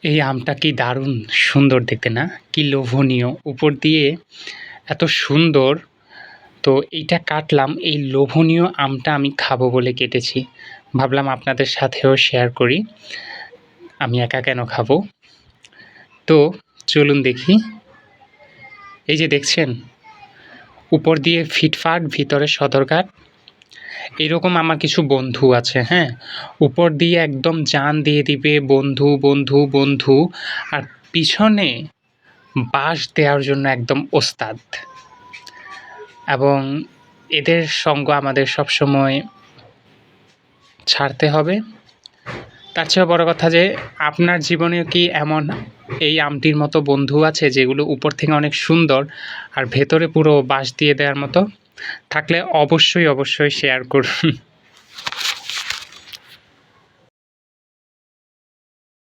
এই আমটা কি দারুণ সুন্দর দেখতে না? কি লোভনীয়! উপর দিয়ে এত সুন্দর। তো এইটা কাটলাম, এই লোভনীয় আমটা আমি খাবো বলে কেটেছি। ভাবলাম আপনাদের সাথেও শেয়ার করি। আমি একা কেন খাবো? তো চলুন দেখি। এই যে দেখছেন, উপর দিয়ে ফিটফাট, ভিতরে সদরঘাট। এরকম আমার কিছু বন্ধু আছে, হ্যাঁ? উপর দিয়ে একদম জান দিয়ে দিবে বন্ধু, বন্ধু, বন্ধু, আর পিছনে বাঁশ দেওয়ার জন্য একদম ওস্তাদ। এবং এদের সঙ্গ আমাদের সবসময় ছাড়তে হবে। তার চেয়েও বড় কথা যে আপনার জীবনেও কি এমন এই আমটির মতো বন্ধু আছে যেগুলো উপর থেকে অনেক সুন্দর আর ভেতরে পুরো বাঁশ দিয়ে দেওয়ার মতো? থাকলে অবশ্যই শেয়ার করুন।